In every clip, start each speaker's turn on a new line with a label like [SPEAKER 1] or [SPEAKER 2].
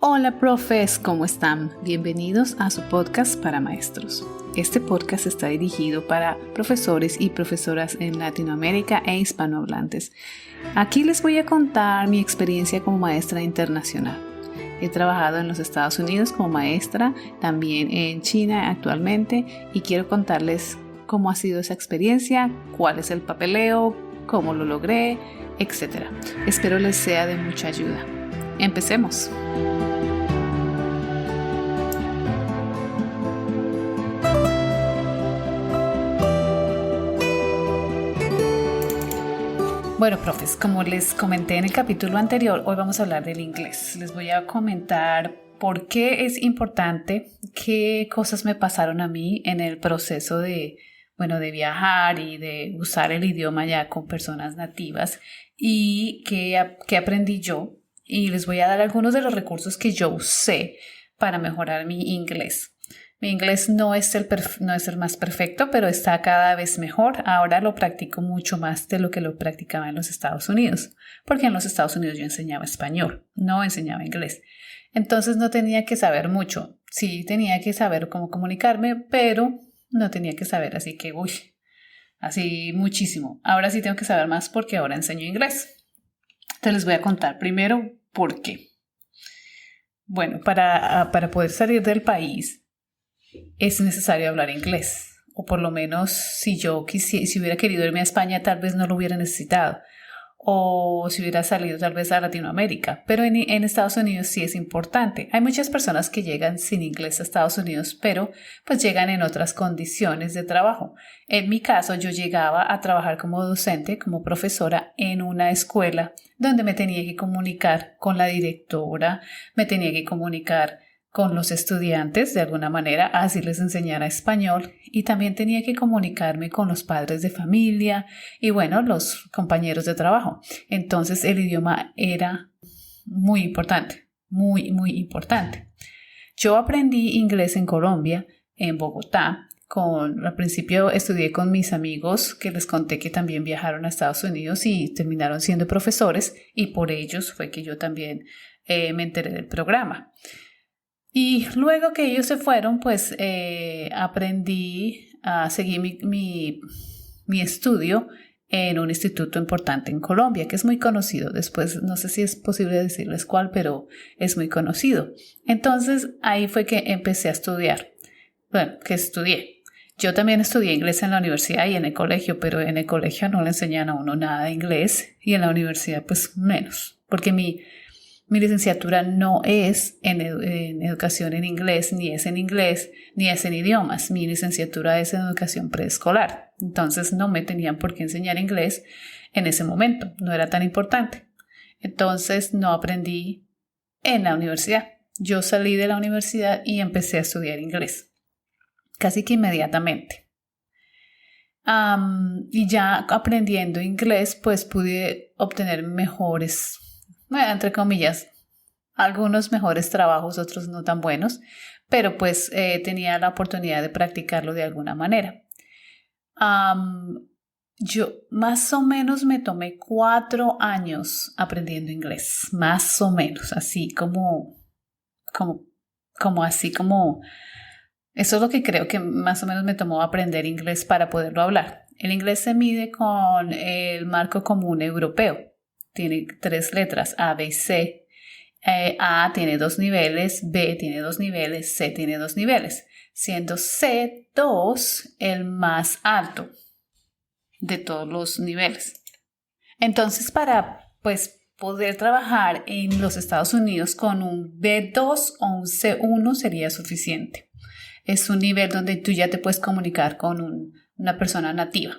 [SPEAKER 1] Hola profes, ¿cómo están? Bienvenidos a su podcast para maestros. Este podcast está dirigido para profesores y profesoras en Latinoamérica e hispanohablantes. Aquí les voy a contar mi experiencia como maestra internacional. He trabajado en los Estados Unidos como maestra, también en China actualmente, y quiero contarles cómo ha sido esa experiencia, cuál es el papeleo, cómo lo logré, etc. Espero les sea de mucha ayuda. Empecemos. Bueno, profes, como les comenté en el capítulo anterior, hoy vamos a hablar del inglés. Les voy a comentar por qué es importante, qué cosas me pasaron a mí en el proceso de viajar y de usar el idioma ya con personas nativas y qué aprendí yo. Y les voy a dar algunos de los recursos que yo usé para mejorar mi inglés. Mi inglés no es el más perfecto, pero está cada vez mejor. Ahora lo practico mucho más de lo que lo practicaba en los Estados Unidos, porque en los Estados Unidos yo enseñaba español, no enseñaba inglés. Entonces no tenía que saber mucho. Sí tenía que saber cómo comunicarme, pero no tenía que saber así muchísimo. Ahora sí tengo que saber más porque ahora enseño inglés. Entonces les voy a contar primero por qué. Bueno, para poder salir del país es necesario hablar inglés, o por lo menos si hubiera querido irme a España tal vez no lo hubiera necesitado, o si hubiera salido tal vez a Latinoamérica, pero en Estados Unidos sí es importante. Hay muchas personas que llegan sin inglés a Estados Unidos, pero pues llegan en otras condiciones de trabajo. En mi caso yo llegaba a trabajar como docente, como profesora en una escuela donde me tenía que comunicar con la directora, me tenía que comunicar con los estudiantes de alguna manera, así les enseñara español, y también tenía que comunicarme con los padres de familia y los compañeros de trabajo. Entonces el idioma era muy importante, muy importante. Yo aprendí inglés en Colombia, en Bogotá. Al principio estudié con mis amigos que les conté que también viajaron a Estados Unidos y terminaron siendo profesores, y por ellos fue que yo también me enteré del programa. Y luego que ellos se fueron, pues aprendí a seguir mi estudio en un instituto importante en Colombia, que es muy conocido. Después, no sé si es posible decirles cuál, pero es muy conocido. Entonces, ahí fue que empecé a estudiar. Bueno, que estudié. Yo también estudié inglés en la universidad y en el colegio, pero en el colegio no le enseñan a uno nada de inglés y en la universidad pues menos, porque mi licenciatura no es en educación en inglés, ni es en idiomas. Mi licenciatura es en educación preescolar. Entonces no me tenían por qué enseñar inglés en ese momento. No era tan importante. Entonces no aprendí en la universidad. Yo salí de la universidad y empecé a estudiar inglés. Casi que inmediatamente. Y ya aprendiendo inglés, pues pude obtener mejores, entre comillas, algunos mejores trabajos, otros no tan buenos, pero pues tenía la oportunidad de practicarlo de alguna manera. Yo más o menos me tomé 4 años aprendiendo inglés, más o menos, así como eso es lo que creo que más o menos me tomó aprender inglés para poderlo hablar. El inglés se mide con el marco común europeo. Tiene 3 letras, A, B y C. A tiene 2 niveles, B tiene 2 niveles, C tiene 2 niveles, siendo C2 el más alto de todos los niveles. Entonces, para poder trabajar en los Estados Unidos con un B2 o un C1 sería suficiente. Es un nivel donde tú ya te puedes comunicar con una persona nativa.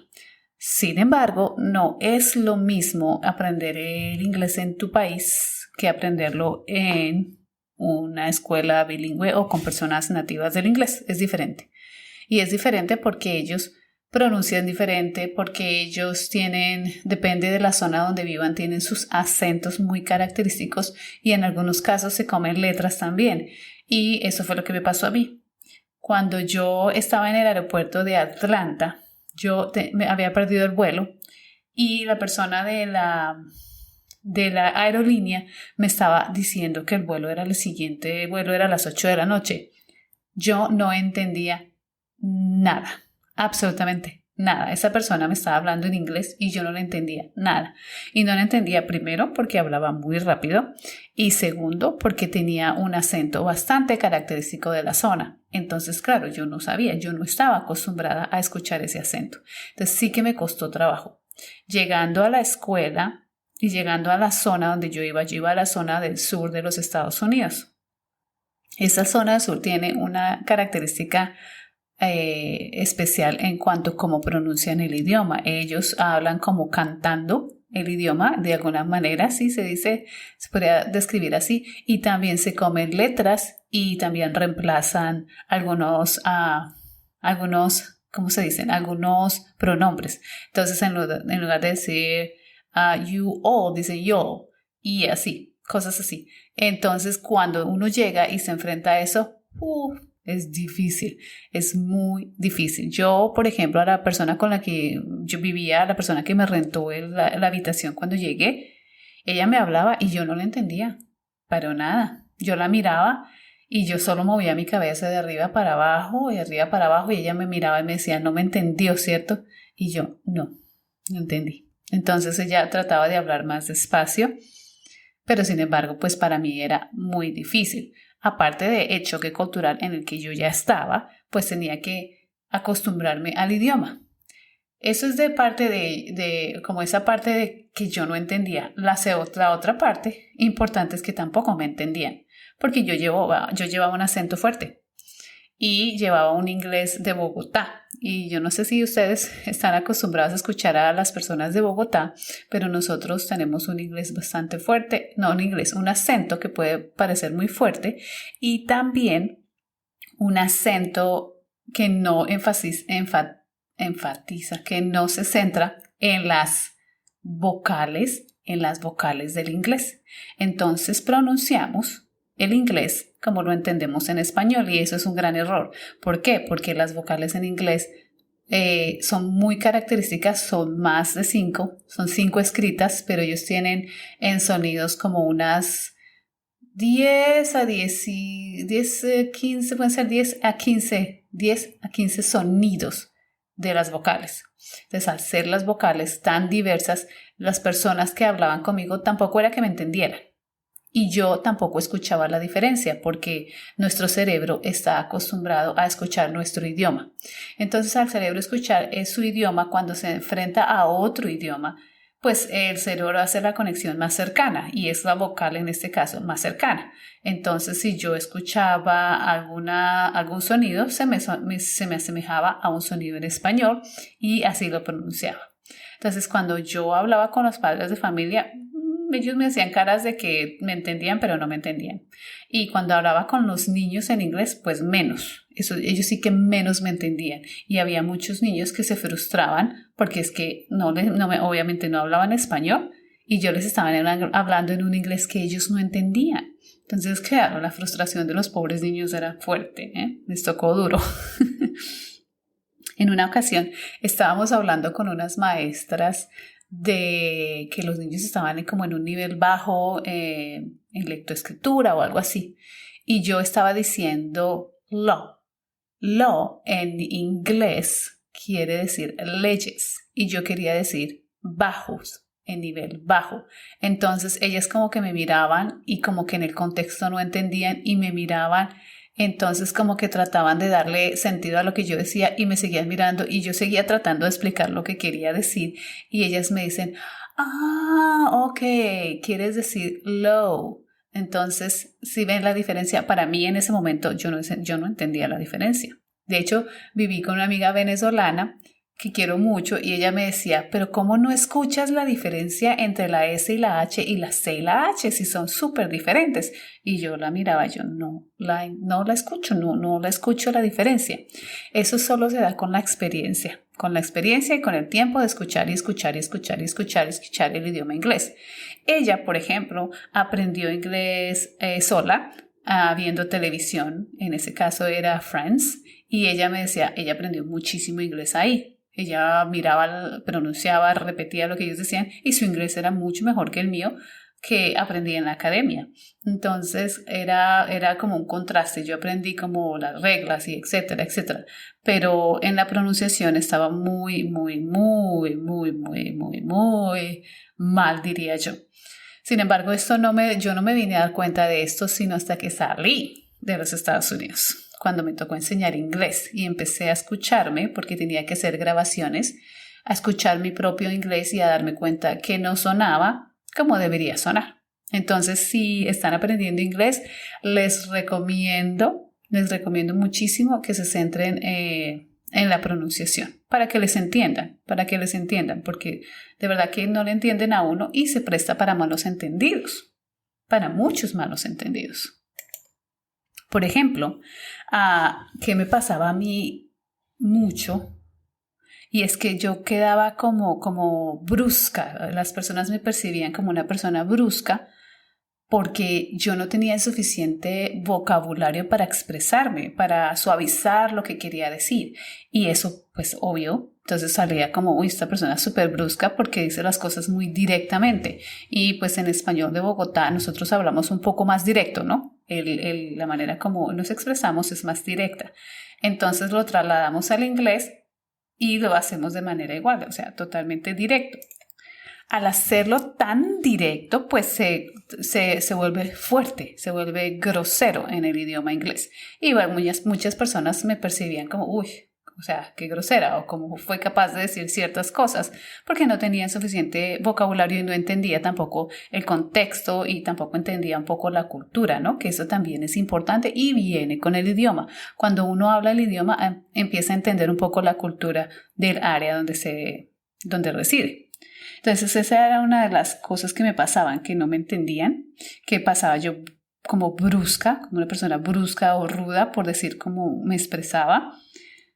[SPEAKER 1] Sin embargo, no es lo mismo aprender el inglés en tu país que aprenderlo en una escuela bilingüe o con personas nativas del inglés. Es diferente. Y es diferente porque ellos pronuncian diferente, porque ellos depende de la zona donde vivan, tienen sus acentos muy característicos y en algunos casos se comen letras también. Y eso fue lo que me pasó a mí. Cuando yo estaba en el aeropuerto de Atlanta, me había perdido el vuelo y la persona de la de la aerolínea me estaba diciendo que el siguiente vuelo era a las 8 de la noche. Yo no entendía nada, absolutamente nada. Esa persona me estaba hablando en inglés y yo no le entendía nada. Y no le entendía primero porque hablaba muy rápido y segundo porque tenía un acento bastante característico de la zona. Entonces, claro, yo no sabía, yo no estaba acostumbrada a escuchar ese acento. Entonces sí que me costó trabajo. Llegando a la escuela y llegando a la zona donde yo iba a la zona del sur de los Estados Unidos. Esa zona del sur tiene una característica especial en cuanto a cómo pronuncian el idioma. Ellos hablan como cantando el idioma de alguna manera, sí se dice, se podría describir así, y también se comen letras y también reemplazan algunos, ¿cómo se dicen? Algunos pronombres. Entonces, en lugar de decir you all, dicen yo, y así, cosas así. Entonces, cuando uno llega y se enfrenta a eso, es difícil, es muy difícil. Yo, por ejemplo, a la persona con la que yo vivía, la persona que me rentó la habitación cuando llegué, ella me hablaba y yo no la entendía, pero nada. Yo la miraba y yo solo movía mi cabeza de arriba para abajo y arriba para abajo y ella me miraba y me decía, no me entendió, ¿cierto? Y yo, no entendí. Entonces ella trataba de hablar más despacio, pero sin embargo, pues para mí era muy difícil. Aparte del choque cultural en el que yo ya estaba, pues tenía que acostumbrarme al idioma. Eso es de parte como esa parte de que yo no entendía. La otra parte importante es que tampoco me entendían, porque yo llevaba un acento fuerte y llevaba un inglés de Bogotá. Y yo no sé si ustedes están acostumbrados a escuchar a las personas de Bogotá, pero nosotros tenemos un inglés bastante fuerte, no un inglés, un acento que puede parecer muy fuerte y también un acento que no enfatiza, que no se centra en las vocales del inglés. Entonces pronunciamos el inglés como lo entendemos en español y eso es un gran error. ¿Por qué? Porque las vocales en inglés son muy características, son más de 5, son 5 escritas, pero ellos tienen en sonidos como unas 10 a 10 y 10 a 15, pueden ser 10 a 15 sonidos de las vocales. Entonces, al ser las vocales tan diversas, las personas que hablaban conmigo tampoco era que me entendieran. Y yo tampoco escuchaba la diferencia porque nuestro cerebro está acostumbrado a escuchar nuestro idioma. Entonces, al cerebro escuchar su idioma cuando se enfrenta a otro idioma, pues el cerebro hace la conexión más cercana y es la vocal en este caso más cercana. Entonces, si yo escuchaba algún sonido, se me asemejaba a un sonido en español y así lo pronunciaba. Entonces, cuando yo hablaba con los padres de familia, ellos me hacían caras de que me entendían, pero no me entendían. Y cuando hablaba con los niños en inglés, pues menos. Ellos sí que menos me entendían. Y había muchos niños que se frustraban porque es que obviamente no hablaban español y yo les estaba hablando en un inglés que ellos no entendían. Entonces, claro, la frustración de los pobres niños era fuerte, ¿eh? Les tocó duro. En una ocasión estábamos hablando con unas maestras de que los niños estaban como en un nivel bajo en lectoescritura o algo así. Y yo estaba diciendo law. Law en inglés quiere decir leyes y yo quería decir bajos, en nivel bajo. Entonces ellas como que me miraban y como que en el contexto no entendían y me miraban. Entonces como que trataban de darle sentido a lo que yo decía y me seguían mirando y yo seguía tratando de explicar lo que quería decir y ellas me dicen, ok, quieres decir low. Entonces, si ven la diferencia, para mí en ese momento yo no entendía la diferencia. De hecho, viví con una amiga venezolana que quiero mucho y ella me decía, pero ¿cómo no escuchas la diferencia entre la S y la H y la C y la H si son súper diferentes? Y yo la miraba, yo no la escucho, no la escucho la diferencia. Eso solo se da con la experiencia y con el tiempo de escuchar y escuchar y escuchar y escuchar y escuchar el idioma inglés. Ella, por ejemplo, aprendió inglés sola, viendo televisión, en ese caso era Friends, y ella me decía, ella aprendió muchísimo inglés ahí. Ella miraba, pronunciaba, repetía lo que ellos decían y su inglés era mucho mejor que el mío, que aprendí en la academia. Entonces era como un contraste. Yo aprendí como las reglas y etcétera, etcétera. Pero en la pronunciación estaba muy, muy, muy, muy, muy, muy, muy mal, diría yo. Sin embargo, yo no me vine a dar cuenta de esto sino hasta que salí de los Estados Unidos, cuando me tocó enseñar inglés y empecé a escucharme, porque tenía que hacer grabaciones, a escuchar mi propio inglés y a darme cuenta que no sonaba como debería sonar. Entonces, si están aprendiendo inglés, les recomiendo muchísimo que se centren en la pronunciación, para que les entiendan, porque de verdad que no le entienden a uno y se presta para malos entendidos, para muchos malos entendidos. Por ejemplo, ¿qué me pasaba a mí mucho? Y es que yo quedaba como brusca, las personas me percibían como una persona brusca porque yo no tenía el suficiente vocabulario para expresarme, para suavizar lo que quería decir. Y eso, pues, obvio. Entonces salía como, uy, esta persona es súper brusca porque dice las cosas muy directamente. Y pues en español de Bogotá nosotros hablamos un poco más directo, ¿no? La manera como nos expresamos es más directa. Entonces lo trasladamos al inglés y lo hacemos de manera igual, o sea, totalmente directo. Al hacerlo tan directo, pues se vuelve fuerte, se vuelve grosero en el idioma inglés. Y bueno, muchas personas me percibían como, uy, o sea, qué grosera, o como fue capaz de decir ciertas cosas, porque no tenía suficiente vocabulario y no entendía tampoco el contexto y tampoco entendía un poco la cultura, ¿no? Que eso también es importante y viene con el idioma. Cuando uno habla el idioma, empieza a entender un poco la cultura del área donde reside. Entonces esa era una de las cosas que me pasaban, que no me entendían, que pasaba yo como brusca, como una persona brusca o ruda, por decir cómo me expresaba,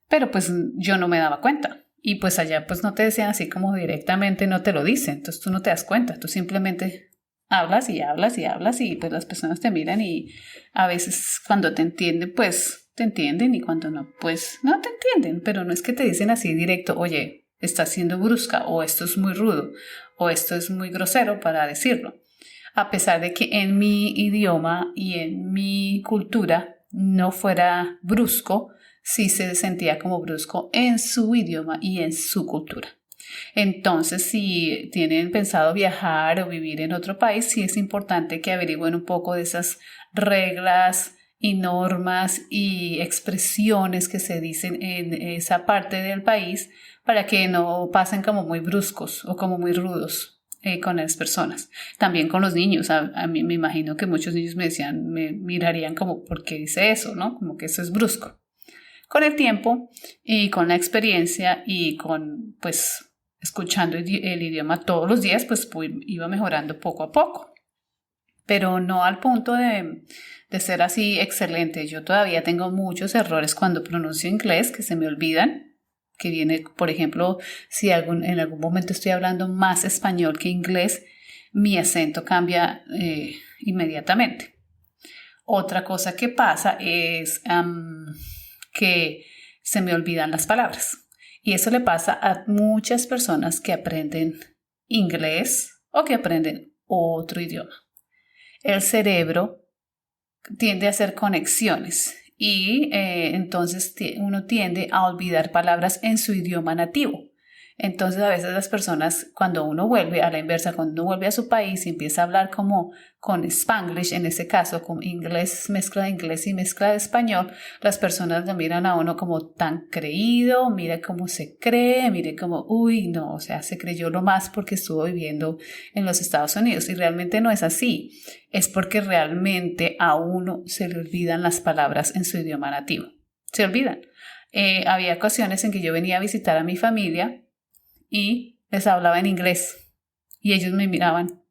[SPEAKER 1] pero pues yo no me daba cuenta. Y pues allá pues no te decían así como directamente, no te lo dicen, entonces tú no te das cuenta, tú simplemente hablas y hablas y hablas y pues las personas te miran y a veces cuando te entienden pues te entienden y cuando no pues no te entienden, pero no es que te dicen así directo, oye, está siendo brusca o esto es muy rudo o esto es muy grosero para decirlo. A pesar de que en mi idioma y en mi cultura no fuera brusco, sí se sentía como brusco en su idioma y en su cultura. Entonces, si tienen pensado viajar o vivir en otro país, sí es importante que averigüen un poco de esas reglas y normas y expresiones que se dicen en esa parte del país para que no pasen como muy bruscos o como muy rudos con las personas. También con los niños. A mí me imagino que muchos niños me mirarían como, ¿por qué dice eso? ¿No? Como que eso es brusco. Con el tiempo y con la experiencia y con, pues, escuchando el idioma todos los días, pues iba mejorando poco a poco. Pero no al punto de ser así excelente. Yo todavía tengo muchos errores cuando pronuncio inglés que se me olvidan. Que viene, por ejemplo, si en algún momento estoy hablando más español que inglés, mi acento cambia inmediatamente. Otra cosa que pasa es que se me olvidan las palabras. Y eso le pasa a muchas personas que aprenden inglés o que aprenden otro idioma. El cerebro tiende a hacer conexiones y entonces uno tiende a olvidar palabras en su idioma nativo. Entonces a veces las personas, cuando uno vuelve a la inversa, cuando uno vuelve a su país y empieza a hablar como con Spanglish, en ese caso con inglés, mezcla de inglés y mezcla de español, las personas lo miran a uno como tan creído, mire cómo se cree, mire como, uy, no, o sea, se creyó lo más porque estuvo viviendo en los Estados Unidos y realmente no es así, es porque realmente a uno se le olvidan las palabras en su idioma nativo, se olvidan. Había ocasiones en que yo venía a visitar a mi familia y les hablaba en inglés y ellos me miraban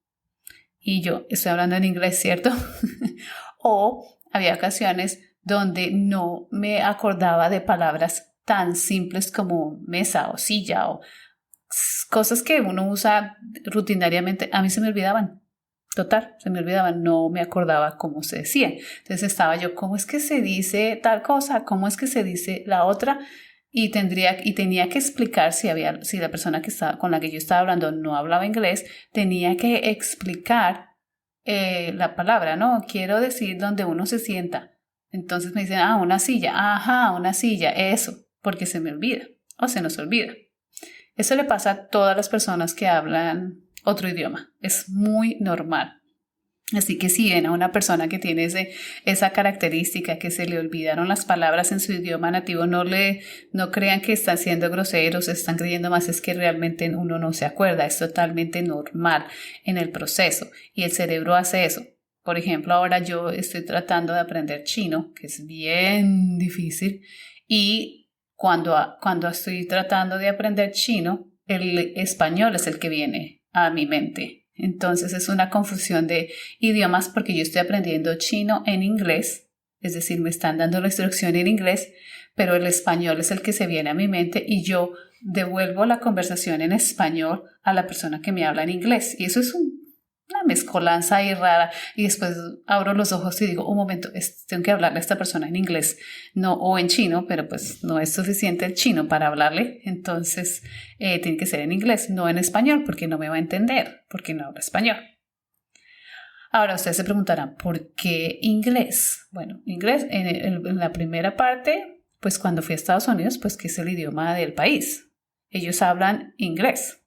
[SPEAKER 1] y yo estoy hablando en inglés, ¿cierto? O había ocasiones donde no me acordaba de palabras tan simples como mesa o silla o cosas que uno usa rutinariamente, a mí se me olvidaban. Total, se me olvidaban, no me acordaba cómo se decía. Entonces estaba yo, ¿cómo es que se dice tal cosa? ¿Cómo es que se dice la otra? y tenía que explicar si la persona con la que yo estaba hablando no hablaba inglés, tenía que explicar la palabra, ¿no? Quiero decir donde uno se sienta. Entonces me dicen, una silla, ajá, una silla, eso, porque se me olvida o se nos olvida. Eso le pasa a todas las personas que hablan otro idioma, es muy normal. Así que si ven a una persona que tiene esa característica, que se le olvidaron las palabras en su idioma nativo, no crean que están siendo groseros, están creyendo más, es que realmente uno no se acuerda, es totalmente normal en el proceso y el cerebro hace eso. Por ejemplo, ahora yo estoy tratando de aprender chino, que es bien difícil, y cuando estoy tratando de aprender chino, el español es el que viene a mi mente. Entonces es una confusión de idiomas porque yo estoy aprendiendo chino en inglés, es decir, me están dando la instrucción en inglés, pero el español es el que se viene a mi mente y yo devuelvo la conversación en español a la persona que me habla en inglés. Y eso es una mezcolanza ahí rara y después abro los ojos y digo, un momento, tengo que hablarle a esta persona en inglés, no, o en chino, pero pues no es suficiente el chino para hablarle, entonces tiene que ser en inglés, no en español, porque no me va a entender, porque no habla español. Ahora ustedes se preguntarán, ¿por qué inglés? Bueno, inglés en la primera parte, pues cuando fui a Estados Unidos, pues que es el idioma del país. Ellos hablan inglés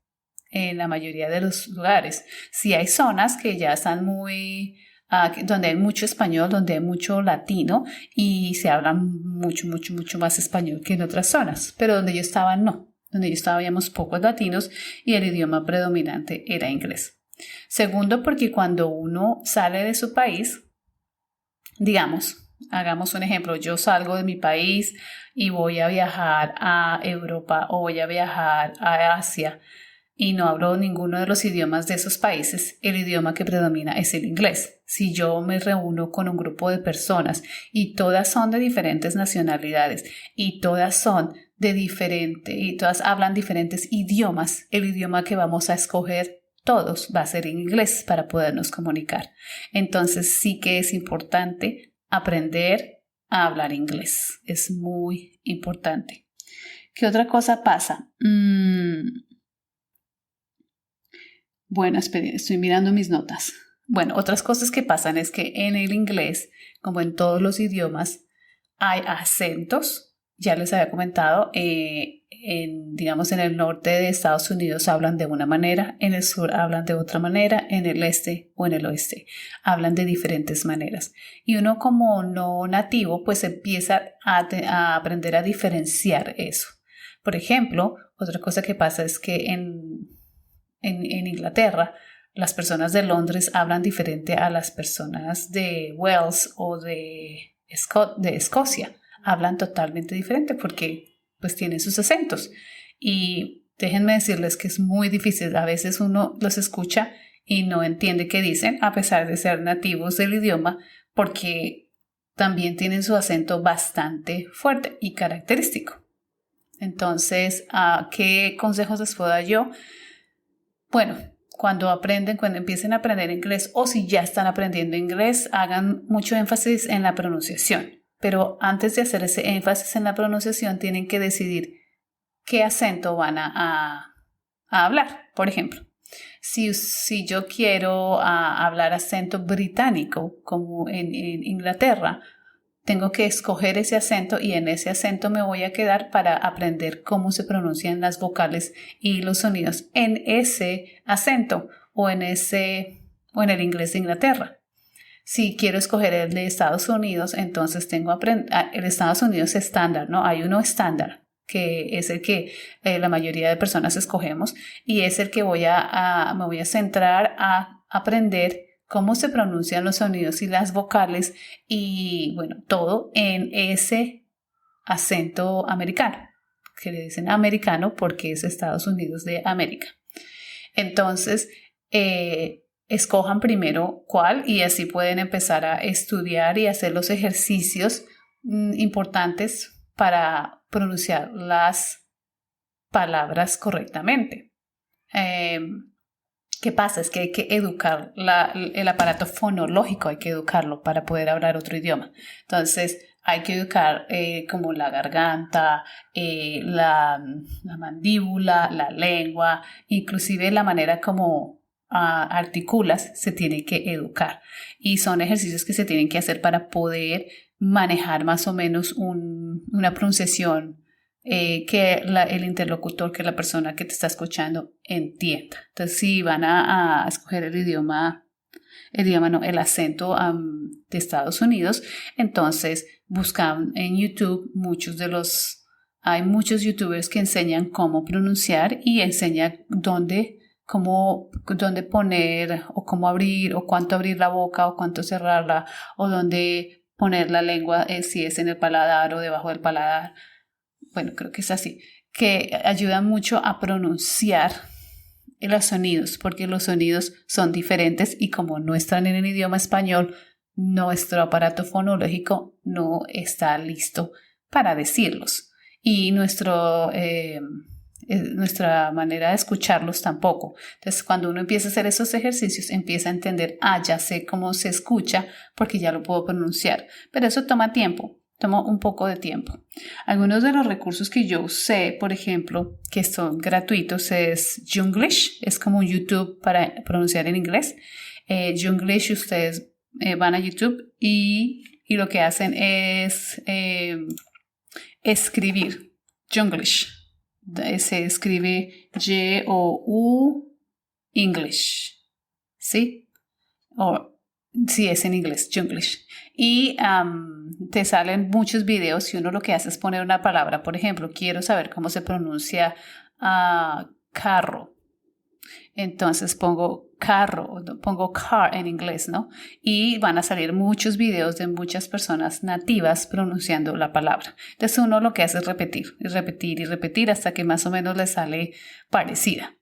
[SPEAKER 1] en la mayoría de los lugares. Sí hay zonas que ya están donde hay mucho español, donde hay mucho latino y se habla mucho más español que en otras zonas, pero donde yo estaba no. Donde yo estaba habíamos pocos latinos y el idioma predominante era inglés. Segundo, porque cuando uno sale de su país, digamos, hagamos un ejemplo, yo salgo de mi país y voy a viajar a Europa o voy a viajar a Asia, y no hablo ninguno de los idiomas de esos países, el idioma que predomina es el inglés. Si yo me reúno con un grupo de personas y todas son de diferentes nacionalidades y todas hablan diferentes idiomas, el idioma que vamos a escoger todos va a ser en inglés para podernos comunicar. Entonces sí que es importante aprender a hablar inglés. Es muy importante. ¿Qué otra cosa pasa? Bueno, esperen, estoy mirando mis notas. Bueno, otras cosas que pasan es que en el inglés, como en todos los idiomas, hay acentos. Ya les había comentado, digamos en el norte de Estados Unidos hablan de una manera, en el sur hablan de otra manera, en el este o en el oeste hablan de diferentes maneras. Y uno como no nativo, pues empieza a aprender a diferenciar eso. Por ejemplo, otra cosa que pasa es que en Inglaterra, las personas de Londres hablan diferente a las personas de Wales o de Escocia. Hablan totalmente diferente porque pues tienen sus acentos. Y déjenme decirles que es muy difícil. A veces uno los escucha y no entiende qué dicen a pesar de ser nativos del idioma porque también tienen su acento bastante fuerte y característico. Entonces, ¿qué consejos les puedo dar yo? Bueno, cuando empiecen a aprender inglés o si ya están aprendiendo inglés, hagan mucho énfasis en la pronunciación. Pero antes de hacer ese énfasis en la pronunciación, tienen que decidir qué acento van a hablar. Por ejemplo, si yo quiero hablar acento británico, como en Inglaterra, tengo que escoger ese acento y en ese acento me voy a quedar para aprender cómo se pronuncian las vocales y los sonidos en ese acento o en el inglés de Inglaterra. Si quiero escoger el de Estados Unidos, entonces tengo el Estados Unidos estándar, ¿no? Hay uno estándar que es el que la mayoría de personas escogemos y es el que me voy a centrar a aprender cómo se pronuncian los sonidos y las vocales y bueno, todo en ese acento americano, que le dicen americano porque es Estados Unidos de América. Entonces, escojan primero cuál y así pueden empezar a estudiar y hacer los ejercicios importantes para pronunciar las palabras correctamente. ¿Qué pasa? Es que hay que educar el aparato fonológico, hay que educarlo para poder hablar otro idioma. Entonces, hay que educar como la garganta, la mandíbula, la lengua, inclusive la manera como articulas se tiene que educar. Y son ejercicios que se tienen que hacer para poder manejar más o menos una pronunciación que el interlocutor, que la persona que te está escuchando entienda. Entonces, si van a escoger el acento de Estados Unidos, entonces buscan en YouTube hay muchos youtubers que enseñan cómo pronunciar y enseñan dónde poner o cómo abrir o cuánto abrir la boca o cuánto cerrarla o dónde poner la lengua, si es en el paladar o debajo del paladar. Bueno, creo que es así, que ayuda mucho a pronunciar los sonidos, porque los sonidos son diferentes y como no están en el idioma español, nuestro aparato fonológico no está listo para decirlos y nuestra manera de escucharlos tampoco. Entonces, cuando uno empieza a hacer esos ejercicios, empieza a entender, ya sé cómo se escucha porque ya lo puedo pronunciar, pero eso toma tiempo. Toma un poco de tiempo. Algunos de los recursos que yo usé, por ejemplo, que son gratuitos, es Junglish, es como un YouTube para pronunciar en inglés. Junglish, ustedes van a YouTube y lo que hacen es escribir Junglish. Se escribe Y-O-U English, ¿sí? Sí, es en inglés, Junglish. Y te salen muchos videos y uno lo que hace es poner una palabra. Por ejemplo, quiero saber cómo se pronuncia carro. Entonces pongo carro, pongo car en inglés, ¿no? Y van a salir muchos videos de muchas personas nativas pronunciando la palabra. Entonces uno lo que hace es repetir y repetir y repetir hasta que más o menos le sale parecida.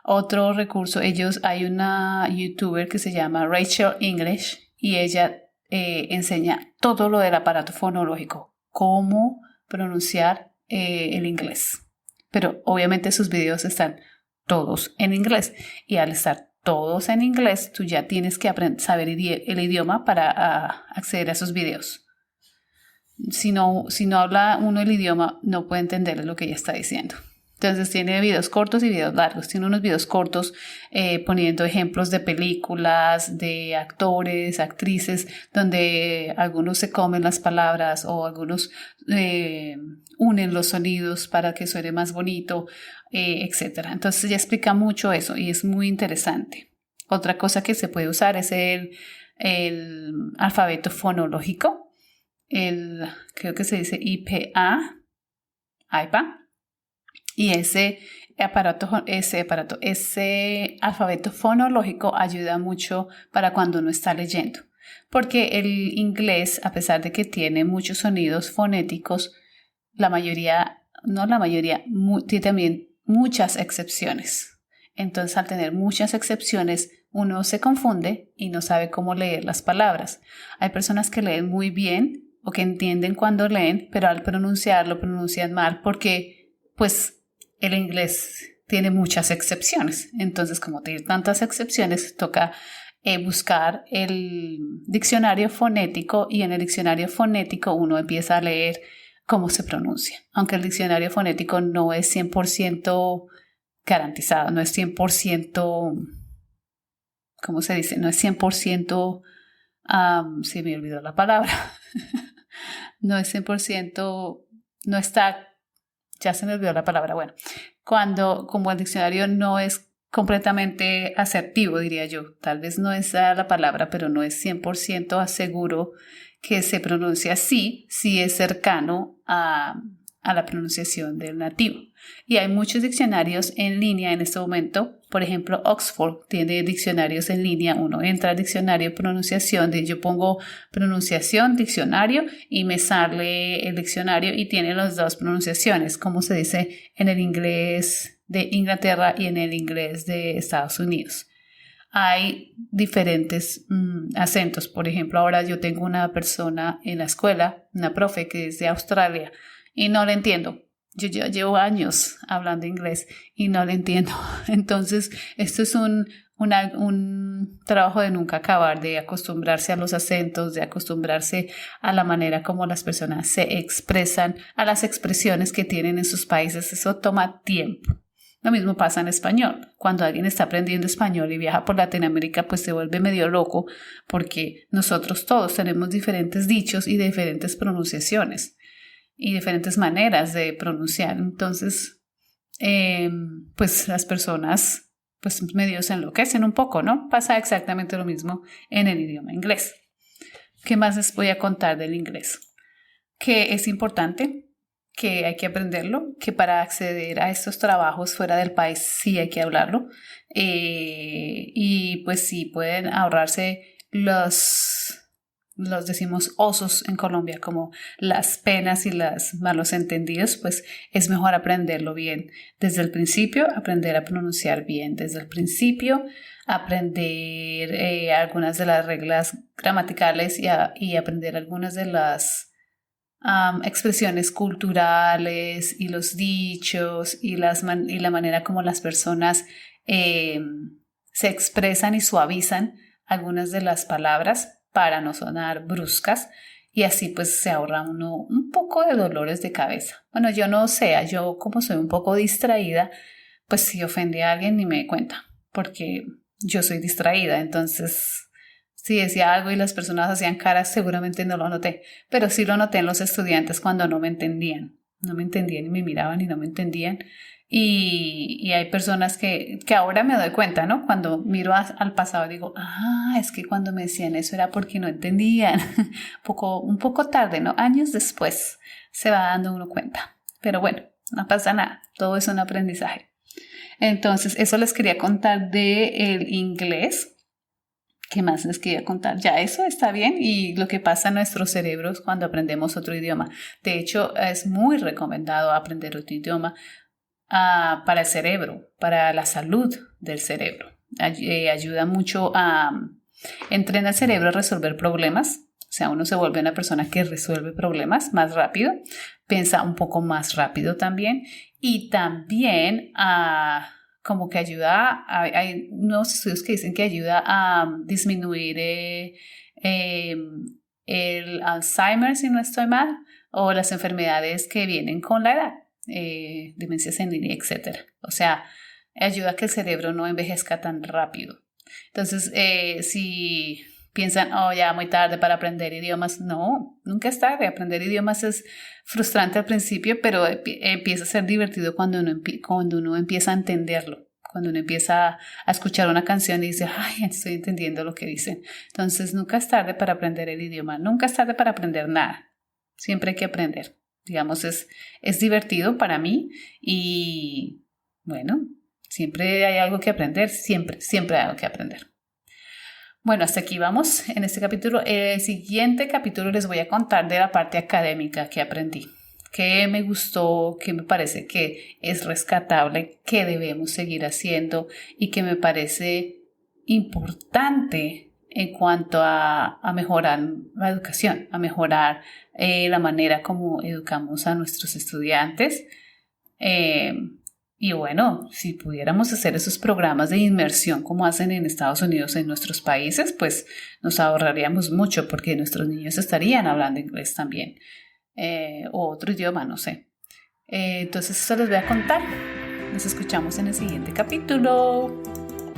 [SPEAKER 1] Otro recurso, hay una youtuber que se llama Rachel English y ella enseña todo lo del aparato fonológico, cómo pronunciar el inglés. Pero obviamente sus videos están todos en inglés y al estar todos en inglés, tú ya tienes que saber el idioma para acceder a esos videos. Si no habla uno el idioma, no puede entender lo que ella está diciendo. Entonces tiene videos cortos y videos largos. Tiene unos videos cortos poniendo ejemplos de películas, de actores, actrices, donde algunos se comen las palabras o algunos unen los sonidos para que suene más bonito, etc. Entonces ella explica mucho eso y es muy interesante. Otra cosa que se puede usar es el alfabeto fonológico. Creo que se dice IPA. Y ese alfabeto fonológico ayuda mucho para cuando uno está leyendo. Porque el inglés, a pesar de que tiene muchos sonidos fonéticos, tiene también muchas excepciones. Entonces, al tener muchas excepciones, uno se confunde y no sabe cómo leer las palabras. Hay personas que leen muy bien o que entienden cuando leen, pero al pronunciarlo pronuncian mal porque, pues, el inglés tiene muchas excepciones. Entonces, como tiene tantas excepciones, toca buscar el diccionario fonético y en el diccionario fonético uno empieza a leer cómo se pronuncia. Aunque el diccionario fonético no es 100% garantizado, no es 100%, ¿cómo se dice? No es 100%, se me olvidó la palabra. No es 100%, no está... Ya se me olvidó la palabra. Bueno, como el diccionario no es completamente asertivo, diría yo. Tal vez no es la palabra, pero no es 100% seguro que se pronuncia así, si es cercano a la pronunciación del nativo. Y hay muchos diccionarios en línea en este momento. Por ejemplo, Oxford tiene diccionarios en línea. Uno entra al diccionario pronunciación, yo pongo pronunciación, diccionario y me sale el diccionario y tiene las dos pronunciaciones, como se dice en el inglés de Inglaterra y en el inglés de Estados Unidos. Hay diferentes acentos. Por ejemplo, ahora yo tengo una persona en la escuela, una profe que es de Australia y no la entiendo. Yo ya llevo años hablando inglés y no lo entiendo. Entonces, esto es un trabajo de nunca acabar, de acostumbrarse a los acentos, de acostumbrarse a la manera como las personas se expresan, a las expresiones que tienen en sus países. Eso toma tiempo. Lo mismo pasa en español. Cuando alguien está aprendiendo español y viaja por Latinoamérica, pues se vuelve medio loco porque nosotros todos tenemos diferentes dichos y diferentes pronunciaciones y diferentes maneras de pronunciar. Entonces, pues las personas pues medio se enloquecen un poco, ¿no? Pasa exactamente lo mismo en el idioma inglés. ¿Qué más les voy a contar del inglés? Que es importante, que hay que aprenderlo, que para acceder a estos trabajos fuera del país sí hay que hablarlo. Y pues sí pueden ahorrarse los decimos osos en Colombia, como las penas y los malos entendidos, pues es mejor aprenderlo bien desde el principio, aprender a pronunciar bien desde el principio, aprender algunas de las reglas gramaticales y aprender algunas de las expresiones culturales y los dichos y la manera como las personas se expresan y suavizan algunas de las palabras para no sonar bruscas y así pues se ahorra uno un poco de dolores de cabeza. Bueno, yo no sé, yo como soy un poco distraída, pues si ofendí a alguien ni me di cuenta, porque yo soy distraída, entonces si decía algo y las personas hacían caras seguramente no lo noté, pero sí lo noté en los estudiantes cuando no me entendían y me miraban y no me entendían. Y hay personas que ahora me doy cuenta, ¿no? Cuando miro al pasado digo, es que cuando me decían eso era porque no entendían. un poco tarde, ¿no? Años después se va dando uno cuenta. Pero bueno, no pasa nada. Todo es un aprendizaje. Entonces, eso les quería contar del inglés. ¿Qué más les quería contar? Ya eso está bien y lo que pasa en nuestros cerebros cuando aprendemos otro idioma. De hecho, es muy recomendado aprender otro idioma para el cerebro, para la salud del cerebro. Ayuda mucho entrena el cerebro a resolver problemas. O sea, uno se vuelve una persona que resuelve problemas más rápido, piensa un poco más rápido también y también como que ayuda, hay nuevos estudios que dicen que ayuda a disminuir el Alzheimer, si no estoy mal, o las enfermedades que vienen con la edad. Demencia senil, etc. O sea, ayuda a que el cerebro no envejezca tan rápido. Entonces, si piensan, ya muy tarde para aprender idiomas, no, nunca es tarde. Aprender idiomas es frustrante al principio, pero empieza a ser divertido cuando uno empieza a entenderlo. Cuando uno empieza a escuchar una canción y dice, estoy entendiendo lo que dicen. Entonces, nunca es tarde para aprender el idioma. Nunca es tarde para aprender nada. Siempre hay que aprender. Digamos, es divertido para mí y bueno, siempre hay algo que aprender, siempre hay algo que aprender. Bueno, hasta aquí vamos en este capítulo. El siguiente capítulo les voy a contar de la parte académica que aprendí, que me gustó, que me parece que es rescatable, que debemos seguir haciendo y que me parece importante en cuanto a mejorar la educación, a mejorar la manera como educamos a nuestros estudiantes. Y bueno, si pudiéramos hacer esos programas de inmersión como hacen en Estados Unidos, en nuestros países, pues nos ahorraríamos mucho porque nuestros niños estarían hablando inglés también, o otro idioma, no sé. Entonces eso les voy a contar. Nos escuchamos en el siguiente capítulo.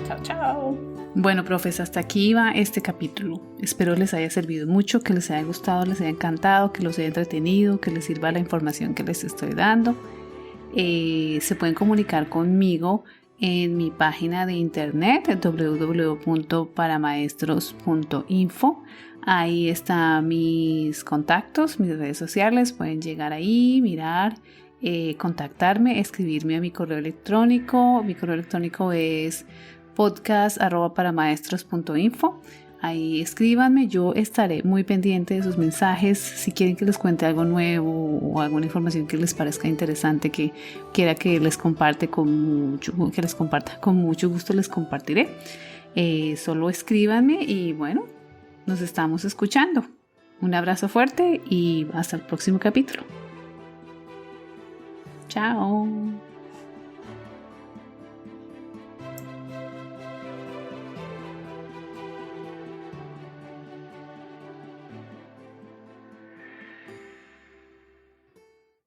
[SPEAKER 1] Chao, chao. Bueno, profes, hasta aquí va este capítulo. Espero les haya servido mucho, que les haya gustado, les haya encantado, que los haya entretenido, que les sirva la información que les estoy dando. Se pueden comunicar conmigo en mi página de internet www.paramaestros.info. Ahí están mis contactos, mis redes sociales. Pueden llegar ahí, mirar, contactarme, escribirme a mi correo electrónico. Mi correo electrónico es podcast@paramaestros.info. Ahí escríbanme, yo estaré muy pendiente de sus mensajes. Si quieren que les cuente algo nuevo o alguna información que les parezca interesante, que quiera que les comparta, con mucho gusto les compartiré. Solo escríbanme y bueno, nos estamos escuchando. Un abrazo fuerte y hasta el próximo capítulo. Chao.